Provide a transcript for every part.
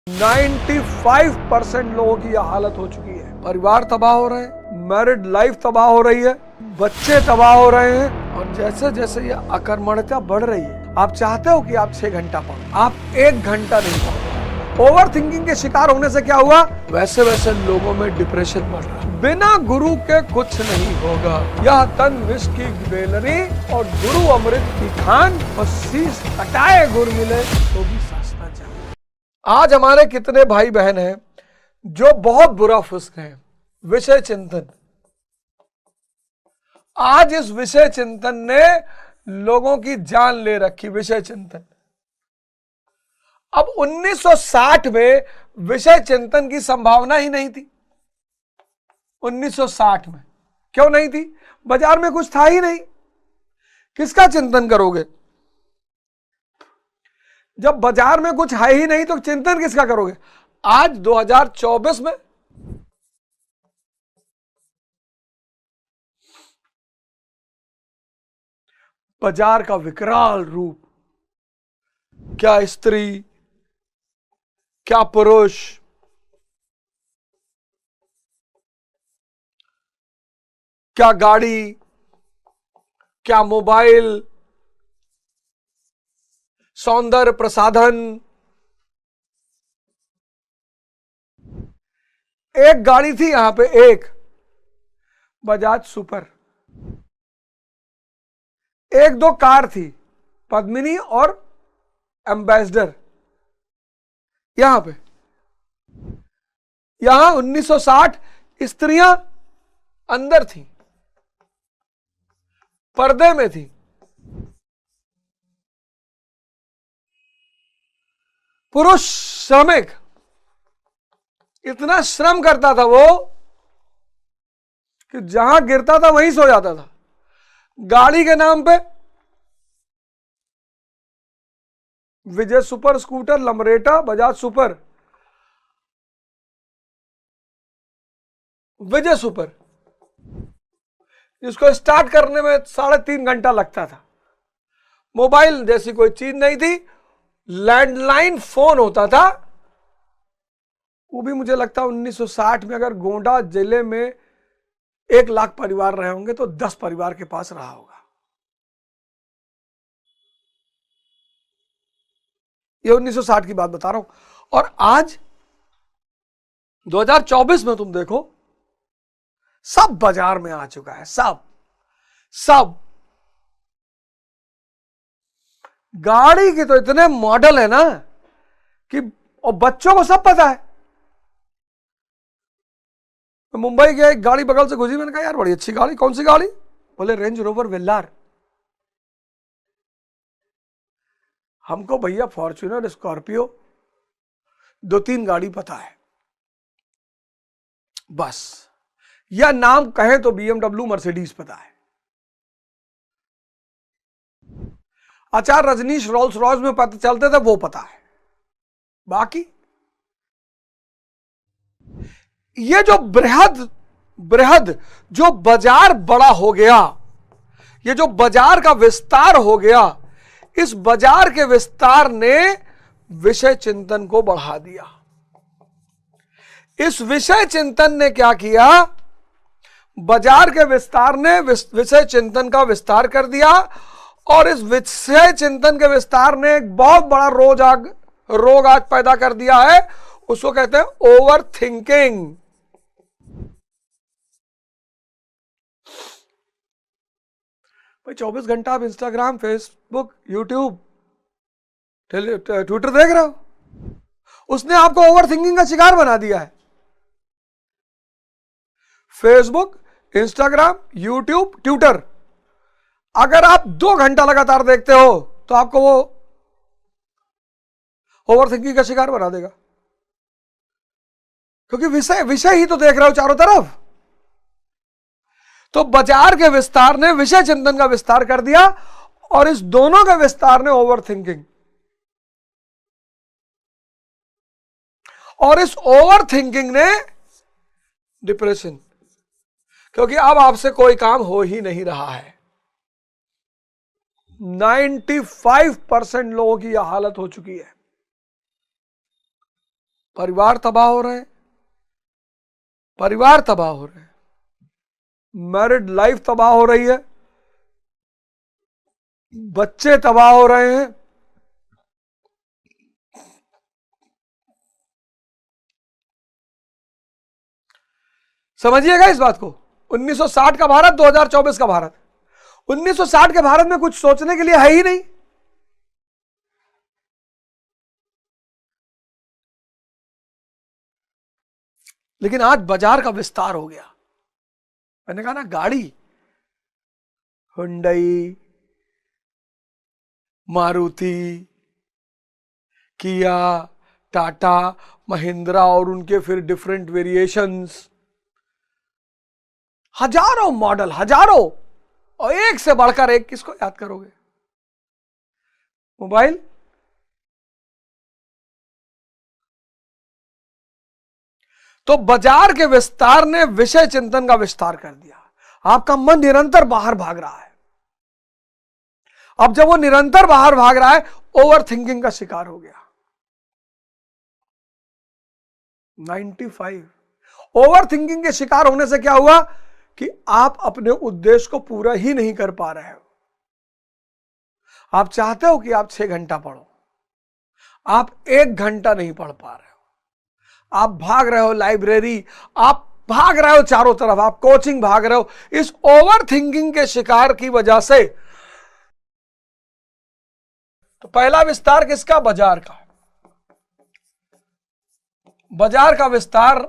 95% लोगों की यह हालत हो चुकी है। परिवार तबाह हो रहे हैं, मैरिड लाइफ तबाह हो रही है, बच्चे तबाह हो रहे हैं और जैसे जैसे ये अकर्मण्यता बढ़ रही है, आप चाहते हो कि आप 6 घंटा पढ़ो, आप 1 घंटा नहीं पढ़ो। ओवर थिंकिंग के शिकार होने से क्या हुआ, वैसे वैसे लोगों में डिप्रेशन बढ़ रहा है। बिना गुरु के कुछ नहीं होगा। यह तन विष की बेलनी और गुरु अमृत की खान, और शीश कटाए गुर मिले तो भी सस्ता जाए। आज हमारे कितने भाई बहन हैं जो बहुत बुरा फंस गए हैं। विषय चिंतन, आज इस विषय चिंतन ने लोगों की जान ले रखी। विषय चिंतन, अब 1960 में विषय चिंतन की संभावना ही नहीं थी। 1960 में क्यों नहीं थी? बाजार में कुछ था ही नहीं, किसका चिंतन करोगे? जब बाजार में कुछ है ही नहीं तो चिंतन किसका करोगे? आज 2024 में बाजार का विकराल रूप, क्या स्त्री, क्या पुरुष, क्या गाड़ी, क्या मोबाइल, सौंदर्य प्रसाधन। एक गाड़ी थी यहां पे, एक बजाज सुपर, एक दो कार थी, पद्मिनी और एम्बेसडर। यहां पे, यहां 1960 स्त्रियां अंदर थी, पर्दे में थी। पुरुष श्रमिक, इतना श्रम करता था वो कि जहां गिरता था वहीं सो जाता था। गाड़ी के नाम पे विजय सुपर स्कूटर, लमरेटा, बजाज सुपर, विजय सुपर, जिसको स्टार्ट करने में 3.5 घंटा लगता था। मोबाइल जैसी कोई चीज नहीं थी, लैंडलाइन फोन होता था। वो भी मुझे लगता है 1960 में अगर गोंडा जिले में 1 लाख परिवार रहे होंगे तो 10 परिवार के पास रहा होगा। ये 1960 की बात बता रहा हूं। और आज 2024 में तुम देखो, सब बाजार में आ चुका है। सब गाड़ी के तो इतने मॉडल है ना कि, और बच्चों को सब पता है। मुंबई गया, एक गाड़ी बगल से गुजरी, मैंने कहा यार बड़ी अच्छी गाड़ी, कौन सी गाड़ी? बोले रेंज रोवर वेल्लार। हमको भैया फॉर्च्यूनर, स्कॉर्पियो, 2-3 गाड़ी पता है बस, या नाम कहें तो BMW, मर्सिडीज पता है। आचार्य रजनीश रोल्स रॉयस में पता चलते थे, वो पता है। बाकी ये जो बृहद जो बाजार बड़ा हो गया, ये जो बाजार का विस्तार हो गया, इस बाजार के विस्तार ने विषय चिंतन को बढ़ा दिया। इस विषय चिंतन ने क्या किया? बाजार के विस्तार ने विषय चिंतन का विस्तार कर दिया, और इस विषय चिंतन के विस्तार ने एक बहुत बड़ा रोग आज पैदा कर दिया है। उसको कहते हैं ओवर थिंकिंग। भाई 24 घंटा आप इंस्टाग्राम, फेसबुक, यूट्यूब, ट्विटर देख रहे हो, उसने आपको ओवर थिंकिंग का शिकार बना दिया है। फेसबुक, इंस्टाग्राम, यूट्यूब, ट्विटर, अगर आप 2 घंटा लगातार देखते हो तो आपको वो ओवर थिंकिंग का शिकार बना देगा, क्योंकि विषय ही तो देख रहे हो चारों तरफ। तो बाजार के विस्तार ने विषय चिंतन का विस्तार कर दिया, और इस दोनों के विस्तार ने ओवर थिंकिंग, और इस ओवर थिंकिंग ने डिप्रेशन, क्योंकि अब आपसे कोई काम हो ही नहीं रहा है। 95% लोगों की यह हालत हो चुकी है। परिवार तबाह हो रहे हैं, परिवार तबाह हो रहे हैं, मैरिड लाइफ तबाह हो रही है, बच्चे तबाह हो रहे हैं। समझिएगा इस बात को। 1960 का भारत, 2024 का भारत। 1960 के भारत में कुछ सोचने के लिए है ही नहीं। लेकिन आज बाजार का विस्तार हो गया। मैंने कहा ना, गाड़ी हुंडई, मारुति, किया, टाटा, महिंद्रा और उनके फिर डिफरेंट वेरिएशंस, हजारों मॉडल, हजारों, और एक से बढ़कर एक। किसको याद करोगे? मोबाइल। तो बाजार के विस्तार ने विषय चिंतन का विस्तार कर दिया। आपका मन निरंतर बाहर भाग रहा है। अब जब वो निरंतर बाहर भाग रहा है, ओवर थिंकिंग का शिकार हो गया। 95 ओवर थिंकिंग के शिकार होने से क्या हुआ कि आप अपने उद्देश्य को पूरा ही नहीं कर पा रहे हो। आप चाहते हो कि आप 6 घंटा पढ़ो, आप 1 घंटा नहीं पढ़ पा रहे हो। आप भाग रहे हो लाइब्रेरी, आप भाग रहे हो चारों तरफ, आप कोचिंग भाग रहे हो। इस ओवर थिंकिंग के शिकार की वजह से तो पहला विस्तार किसका? बाजार का। बाजार का विस्तार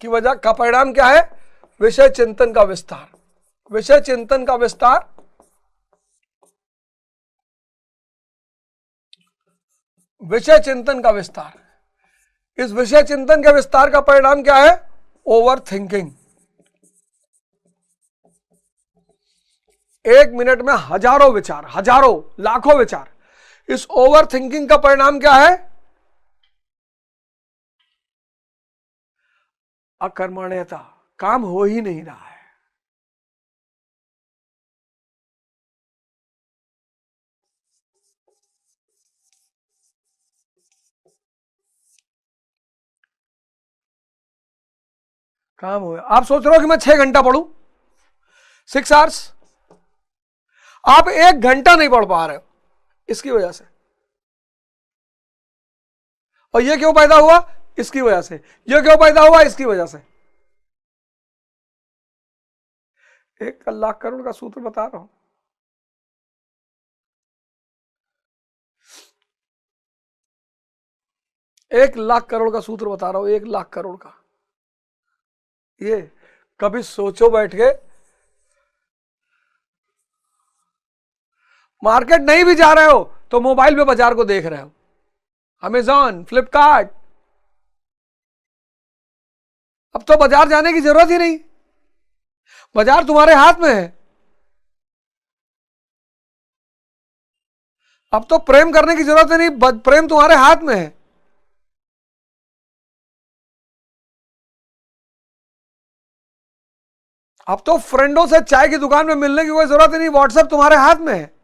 की वजह का परिणाम क्या है? विषय चिंतन का विस्तार। विषय चिंतन का विस्तार, विषय चिंतन का विस्तार। इस विषय चिंतन के विस्तार का परिणाम क्या है? Over thinking. 1 मिनट में हजारों विचार, हजारों, लाखों विचार। इस ओवर थिंकिंग का परिणाम क्या है? अकर्मण्यता। काम हो ही नहीं रहा है। काम हो, आप सोच रहे हो कि मैं 6 घंटा पढ़ूं, 6 आवर्स, आप 1 घंटा नहीं पढ़ पा रहे हो इसकी वजह से। और ये क्यों पैदा हुआ? इसकी वजह से। ये क्यों पैदा हुआ? इसकी वजह से। 1 लाख करोड़ का सूत्र बता रहा हूं। एक लाख करोड़ का सूत्र बता रहा हूं, 1 लाख करोड़ का। ये कभी सोचो बैठ के, मार्केट नहीं भी जा रहे हो तो मोबाइल पे बाजार को देख रहे हो, अमेजॉन, फ्लिपकार्ट। अब तो बाजार जाने की जरूरत ही नहीं, बाजार तुम्हारे हाथ में है। अब तो प्रेम करने की जरूरत ही नहीं, प्रेम तुम्हारे हाथ में है। अब तो फ्रेंडों से चाय की दुकान में मिलने की कोई जरूरत ही नहीं, व्हाट्सएप तुम्हारे हाथ में है।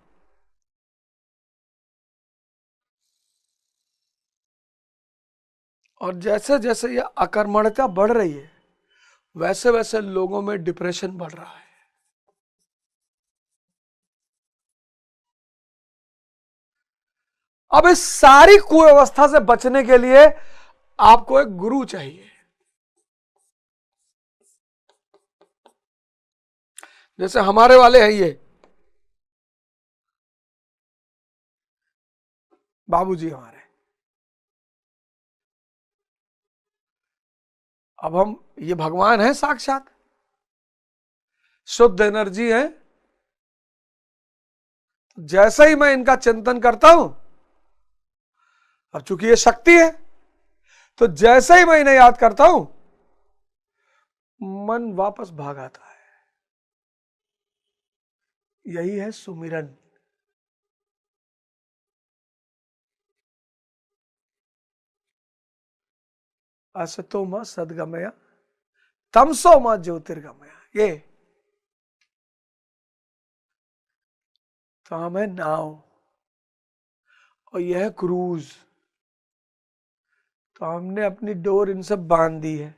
और जैसे जैसे ये अकर्मण्यता बढ़ रही है, वैसे वैसे लोगों में डिप्रेशन बढ़ रहा है। अब इस सारी कुव्यवस्था से बचने के लिए आपको एक गुरु चाहिए। जैसे हमारे वाले हैं ये बाबूजी हमारे। अब हम, ये भगवान है साक्षात, शुद्ध एनर्जी है। जैसे ही मैं इनका चिंतन करता हूं, अब चूंकि ये शक्ति है, तो जैसे ही मैं इन्हें याद करता हूं, मन वापस भाग आता है। यही है सुमिरन। असतो मां सदगमया, तमसो मां ज्योतिर्गमया। ये काम है नाव, और यह है क्रूज। तो हमने अपनी डोर इनसे बांध दी है।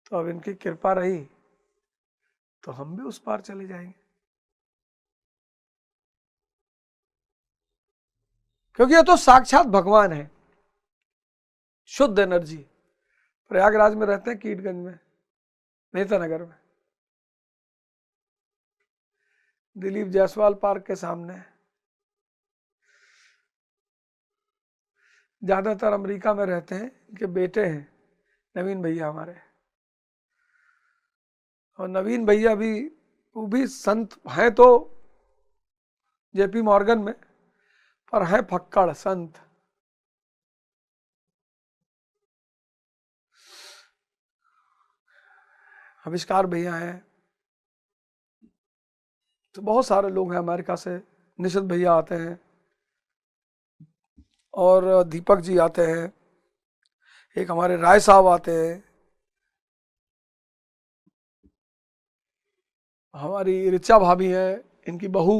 तो अब इनकी कृपा रही तो हम भी उस पार चले जाएंगे, क्योंकि ये तो साक्षात भगवान है, शुद्ध एनर्जी। प्रयागराज में रहते हैं, कीटगंज में, नेता नगर में, दिलीप जायसवाल पार्क के सामने। ज्यादातर अमेरिका में रहते हैं, इनके बेटे हैं नवीन भैया हमारे। और नवीन भैया भी, वो भी संत हैं तो जेपी मॉर्गन में, पर है फक्कड़ संत। आविष्कार भैया हैं, तो बहुत सारे लोग हैं अमेरिका से। निशित भैया आते हैं और दीपक जी आते हैं, एक हमारे राय साहब आते हैं, हमारी ऋचा भाभी है, इनकी बहू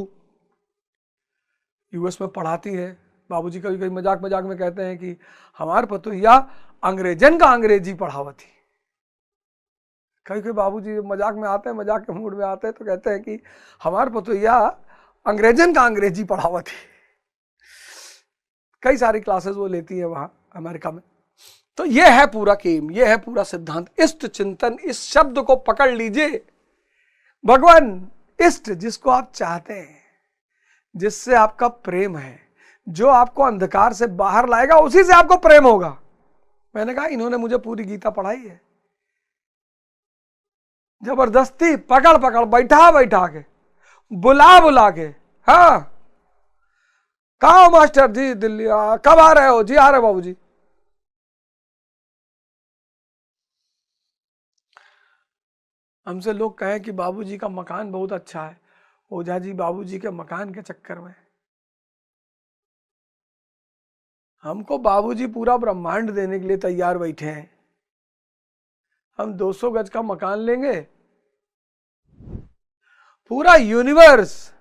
यूएस में पढ़ाती है। बाबूजी कभी कभी मजाक मजाक में कहते हैं कि हमारे पतोहिया अंग्रेजन का अंग्रेजी पढ़ावती। कभी कभी बाबूजी मजाक में आते हैं, मजाक के मूड में आते हैं, तो कहते हैं कि हमारे पतोहिया अंग्रेजन का अंग्रेजी पढ़ावती। कई सारी क्लासेस वो लेती है वहां अमेरिका में। तो ये है पूरा गेम, ये है पूरा सिद्धांत। इष्ट चिंतन, इस शब्द को पकड़ लीजिए। भगवान इष्ट, जिसको आप चाहते हैं, जिससे आपका प्रेम है, जो आपको अंधकार से बाहर लाएगा, उसी से आपको प्रेम होगा। मैंने कहा इन्होंने मुझे पूरी गीता पढ़ाई है, जबरदस्ती पकड़ पकड़ बैठा बैठा के, बुला बुला के। हाँ, कहा हो मास्टर जी? दिल्ली कब आ रहे हो जी? आ रहे बाबूजी। हमसे लोग कहें कि बाबूजी का मकान बहुत अच्छा है, ओझा जी बाबूजी के मकान के चक्कर में। हमको बाबूजी पूरा ब्रह्मांड देने के लिए तैयार बैठे हैं। हम 200 गज का मकान लेंगे, पूरा यूनिवर्स,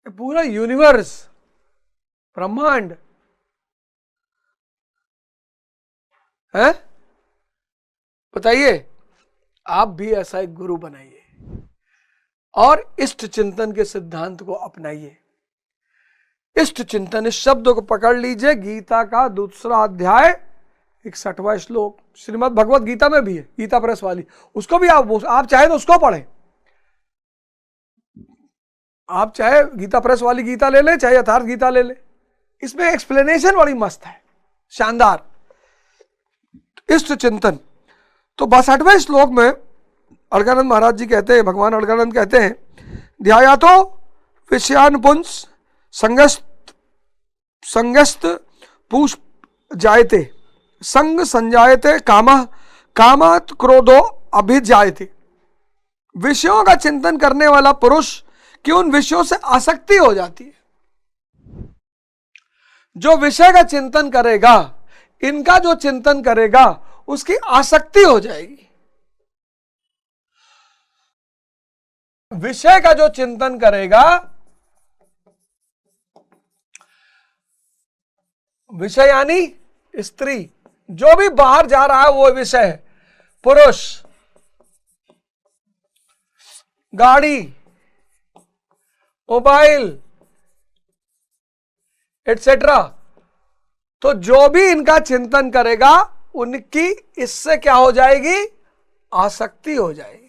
पूरा यूनिवर्स, ब्रह्मांड है। बताइए, आप भी ऐसा एक गुरु बनाइए और इष्ट चिंतन के सिद्धांत को अपनाइए। इष्ट चिंतन, इस शब्द को पकड़ लीजिए। गीता का दूसरा अध्याय 61वां श्लोक श्रीमद् भगवत गीता में भी है, गीता प्रेस वाली, उसको भी आप चाहे तो उसको पढ़ें। आप चाहे गीता प्रेस वाली गीता ले ले, चाहे यथार्थ गीता ले ले, इसमें एक्सप्लेनेशन बड़ी मस्त है, शानदार। इष्ट चिंतन, तो 62वें श्लोक में अलगानंद महाराज जी कहते हैं, भगवान अलगानंद कहते हैं, ध्याया तो विषयानुपुंस संगस्त पुष्प जायते संग संजायते कामः कामात् क्रोधो अभिजायते। विषयों का चिंतन करने वाला पुरुष की उन विषयों से आसक्ति हो जाती है। जो विषय का चिंतन करेगा, इनका जो चिंतन करेगा, उसकी आसक्ति हो जाएगी। विषय का जो चिंतन करेगा, विषय यानी स्त्री, जो भी बाहर जा रहा है वो विषय है। पुरुष, गाड़ी, मोबाइल एटसेट्रा, तो जो भी इनका चिंतन करेगा, उनकी इससे क्या हो जाएगी? आसक्ति हो जाएगी।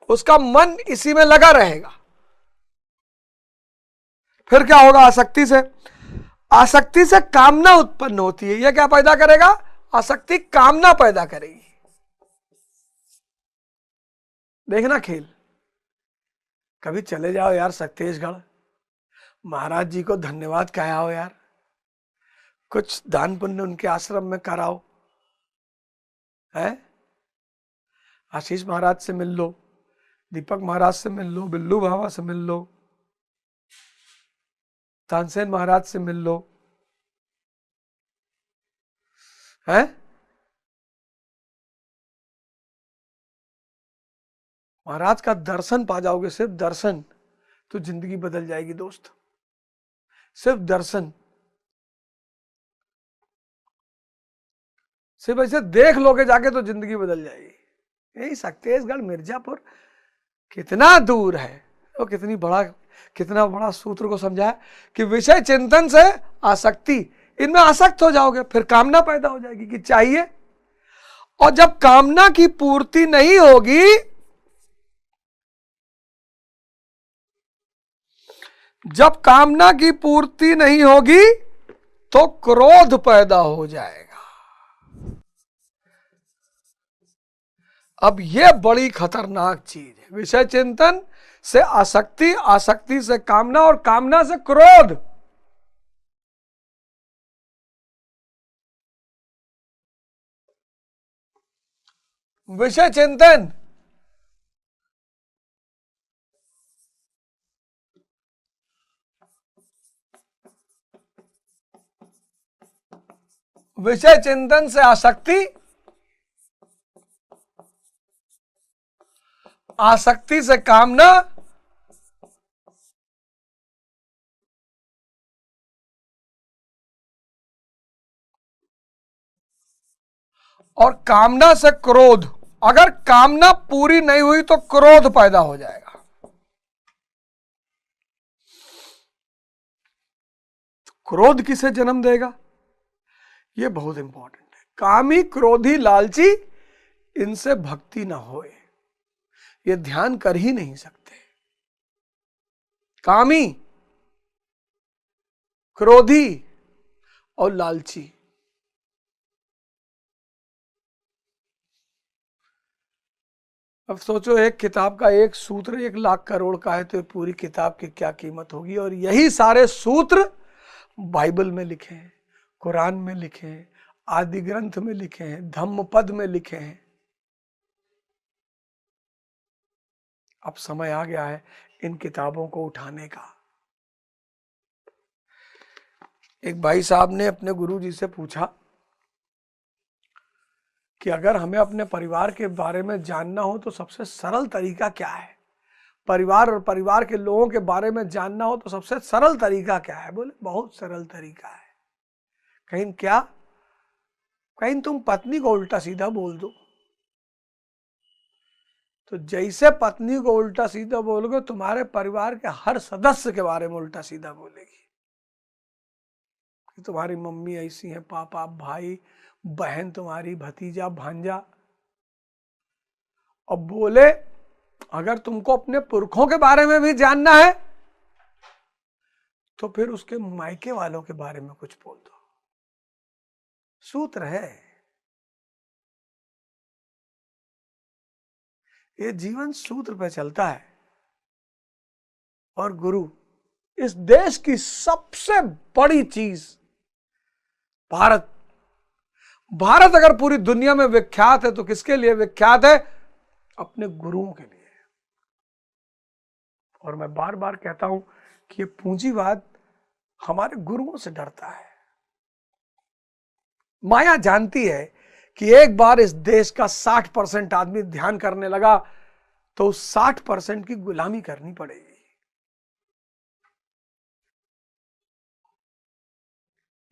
उसका मन इसी में लगा रहेगा। फिर क्या होगा? आसक्ति से, आसक्ति से कामना उत्पन्न होती है। यह क्या पैदा करेगा? आसक्ति कामना पैदा करेगी। देखना खेल। कभी चले जाओ यार सत्तेजगढ़, महाराज जी को धन्यवाद कहा हो यार, कुछ दान पुण्य उनके आश्रम में कराओ, है? आशीष महाराज से मिल लो, दीपक महाराज से मिल लो, बिल्लू बाबा से मिल लो, तानसेन महाराज से मिल लो, है? महाराज का दर्शन पा जाओगे, सिर्फ दर्शन, तो जिंदगी बदल जाएगी दोस्त। सिर्फ दर्शन, सिर्फ ऐसे देख लोगे जाके तो जिंदगी बदल जाएगी। यही शक्तिशगढ़ मिर्जापुर कितना दूर है, तो कितना बड़ा सूत्र को समझाया कि विषय चिंतन से आसक्ति, इनमें आसक्त हो जाओगे, फिर कामना पैदा हो जाएगी कि चाहिए, और जब कामना की पूर्ति नहीं होगी, जब कामना की पूर्ति नहीं होगी तो क्रोध पैदा हो जाएगा। अब यह बड़ी खतरनाक चीज है। विषय चिंतन से आसक्ति, आसक्ति से कामना, और कामना से क्रोध। विषय चिंतन, विषय चिंतन से आसक्ति, आसक्ति से कामना, और कामना से क्रोध। अगर कामना पूरी नहीं हुई तो क्रोध पैदा हो जाएगा। क्रोध किसे जन्म देगा, यह बहुत इंपॉर्टेंट है। कामी, क्रोधी, लालची, इनसे भक्ति ना होए, ये ध्यान कर ही नहीं सकते। कामी, क्रोधी और लालची, अब सोचो एक किताब का एक सूत्र 1,00,000 करोड़ का है, तो पूरी किताब की क्या कीमत होगी। और यही सारे सूत्र बाइबल में लिखे हैं, कुरान में लिखे हैं, आदि ग्रंथ में लिखे हैं, धम्मपद में लिखे हैं। अब समय आ गया है इन किताबों को उठाने का। एक भाई साहब ने अपने गुरुजी से पूछा कि अगर हमें अपने परिवार के बारे में जानना हो तो सबसे सरल तरीका क्या है, परिवार और परिवार के लोगों के बारे में जानना हो तो सबसे सरल तरीका क्या है। बोले बहुत सरल तरीका है। कहीं क्या, कहीं तुम पत्नी को उल्टा सीधा बोल दो, तो जैसे पत्नी को उल्टा सीधा बोलोगे तुम्हारे परिवार के हर सदस्य के बारे में उल्टा सीधा बोलेगी कि तुम्हारी मम्मी ऐसी है, पापा, भाई, बहन, तुम्हारी भतीजा, भांजा। अब बोले अगर तुमको अपने पुरखों के बारे में भी जानना है तो फिर उसके मायके वालों के बारे में कुछ बोल दो। सूत्र है, ये जीवन सूत्र पे चलता है। और गुरु, इस देश की सबसे बड़ी चीज भारत, भारत अगर पूरी दुनिया में विख्यात है तो किसके लिए विख्यात है? अपने गुरुओं के लिए। और मैं बार बार कहता हूं कि ये पूंजीवाद हमारे गुरुओं से डरता है। माया जानती है कि एक बार इस देश का 60% आदमी ध्यान करने लगा तो उस 60% की गुलामी करनी पड़ेगी।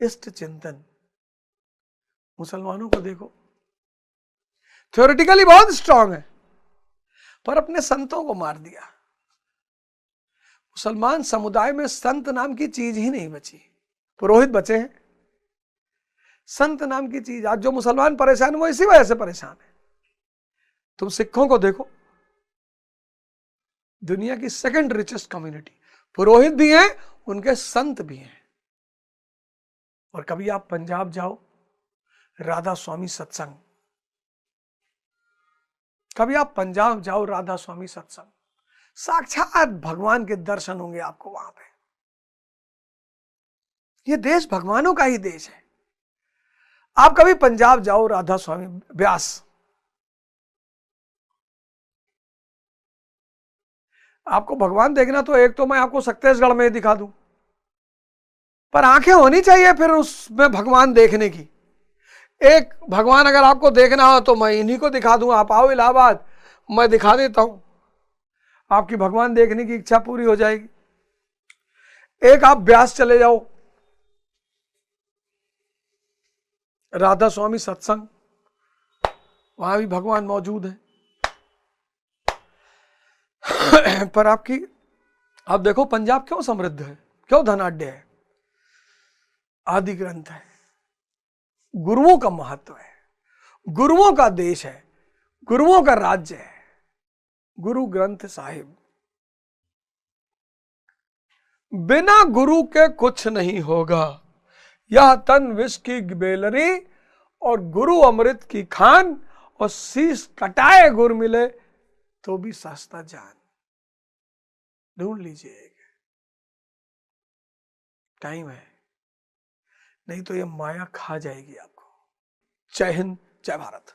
इष्ट चिंतन, मुसलमानों को देखो, थ्योरेटिकली बहुत स्ट्रांग है पर अपने संतों को मार दिया। मुसलमान समुदाय में संत नाम की चीज ही नहीं बची, पुरोहित बचे हैं। संत नाम की चीज, आज जो मुसलमान परेशान वो इसी वजह से परेशान है। तुम सिखों को देखो, दुनिया की सेकंड रिचेस्ट कम्युनिटी, पुरोहित भी हैं, उनके संत भी हैं। और कभी आप पंजाब जाओ, राधा स्वामी सत्संग, कभी आप पंजाब जाओ, राधा स्वामी सत्संग, साक्षात भगवान के दर्शन होंगे आपको वहां पे। ये देश भगवानों का ही देश है। आप कभी पंजाब जाओ, राधा स्वामी ब्यास, आपको भगवान देखना तो एक तो मैं आपको छत्तीसगढ़ में दिखा दूं, पर आंखें होनी चाहिए फिर उसमें भगवान देखने की। एक भगवान अगर आपको देखना हो तो मैं इन्हीं को दिखा दूं, आप आओ इलाहाबाद, मैं दिखा देता हूं। आपकी भगवान देखने की इच्छा पूरी हो जाएगी। एक आप ब्यास चले जाओ, राधा स्वामी सत्संग, वहां भी भगवान मौजूद है। पर आप देखो पंजाब क्यों समृद्ध है, क्यों धनाढ्य है? आदि ग्रंथ है, गुरुओं का महत्व है, गुरुओं का देश है, गुरुओं का राज्य है। गुरु ग्रंथ साहिब, बिना गुरु के कुछ नहीं होगा। यह तन विष की बेलरी और गुरु अमृत की खान, और शीश कटाए गुर मिले तो भी सस्ता जान। ढूंढ लीजिए, टाइम है, नहीं तो ये माया खा जाएगी आपको। जय हिंद, जय भारत।